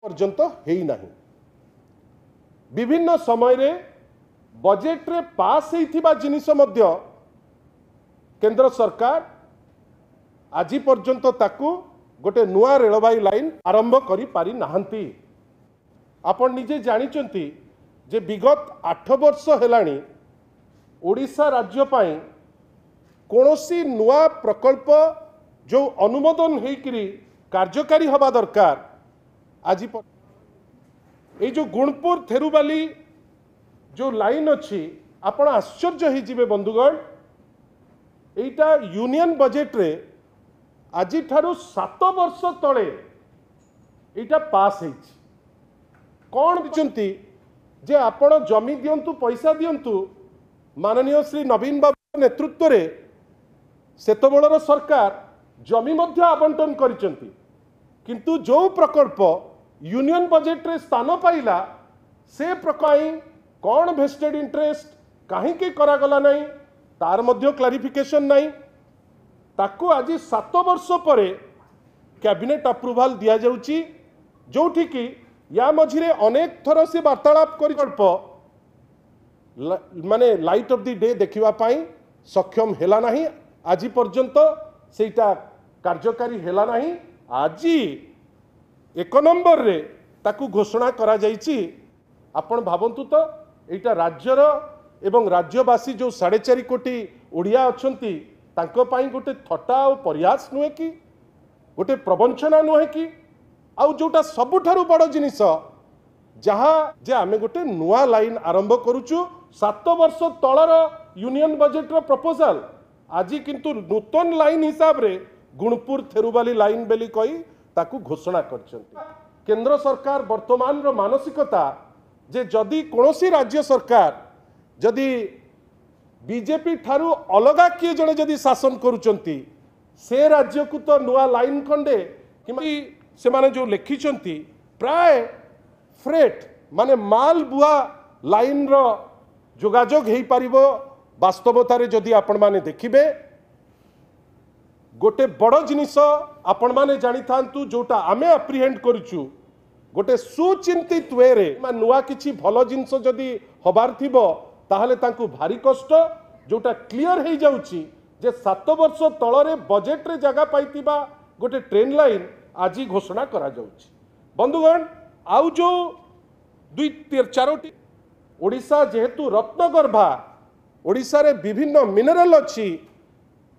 पर्यंत हेई नाही। विभिन्न समय रे बजेट रे पास होइथिबा जिनिस मध्य केंद्र सरकार आज पर्यंत ताकू गोटे नुआ रेलवाई लाइन आरंभ करि पारि नाहंती। आपण निजे जानिचंती जे विगत 8 वर्ष हेलानी ओडिशा राज्य पाई कोनोसी नुआ प्रकल्प जो अनुमोदन होइकरी कार्यकारी हवा दरकार आज ये जो गुणपुर थेरुबाली जो लाइन अच्छी आपण आश्चर्य हो जिवे बंधुगण। एटा यूनियन बजेट रे आज ठारू 7 वर्ष तले एटा पास होइछि। कौन दिचंती जे आपण जमी दियंतु पैसा दियंतु माननीय श्री नवीन बाबू नेतृत्व रे सेतबेलर सरकार जमी मध्य आवंटन करिसंती, किंतु जो प्रकल्प यूनियन बजेट रे स्थान पाइला से प्रकाई कौन वेस्टेड इंटरेस्ट कहीं करागला नहीं तार मध्य क्लारिफिकेशन नहीं। ताकू आज 7 वर्ष पर कैबिनेट अप्रूवाल दिया जाउची, जोठी की या मझिरे अनेक थर से वार्तालाप कल्प माने लाइट ऑफ द डे देखिबा पाई सक्षम हेला नहीं। आज पर्यंत सेटा कार्यकारी हेला नहीं। आज 1 नंबर रे ताकू घोषणा करा जाइची। आपण भावंतु तो एटा राज्यर एवं राज्यवासी जो 4.5 कोटी ओडिया अछंती तांको पाई गोटे थट्टा और प्रयास नुहे कि गोटे प्रवंचना नुहे कि आउ जोटा सबुठारु बड़ जिनिस जहाँ जे आमे गोटे नुआ लाइन आरंभ करूचु 7 वर्ष तलर यूनियन बजेट रो प्रपोजल आज किंतु नूतन लाइन हिसाब रे गुणपुर थेरुबाली लाइन बेली कही ताकू घोषणा करछंती। केंद्र सरकार वर्तमान रो मानसिकता जे जदि कोनोसी राज्य सरकार जदि बीजेपी ठारू अलगा किए जड़े जदि शासन करुचंती से राज्य को तो नुआ लाइन खंडे कि से माने जो लिखिचंती प्राय फ्रेट माने माल बुआ लाइन रो जोगाजोग हेई पारिबो। वास्तवतारे जदि आपण माने देखिबे गोटे बड़ जिनिस आपण माने जानि थांतु जोटा आमे अप्रिहेंड करूचु गोटे सुचिंतित वे रे नुआ किछि भलो जिनिस जदि हबार थिबो ताहले तांकु भारी कष्ट जोटा क्लियर हो जाउची जे 7 वर्ष तलरे बजेट रे जगह पाइतिबा गोटे ट्रेन लाइन आज घोषणा करा जाउची। बंधुगण आउ जो 2-4टी ओडिशा जेहेतु रत्नगर्भा ओडिशा रे विभिन्न मिनरल अच्छी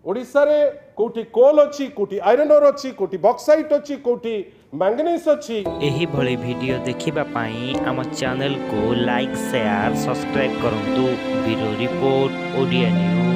ओडिशा रे कोठी कोल अच्छी कोठी आयरन ओर अच्छी कोठी बॉक्साइट अच्छी कोठी मैंगनीज अच्छी। एही भली वीडियो देखिबा पाई आम चैनल को लाइक शेयर सब्सक्राइब करंतु। Bureau report Odia news.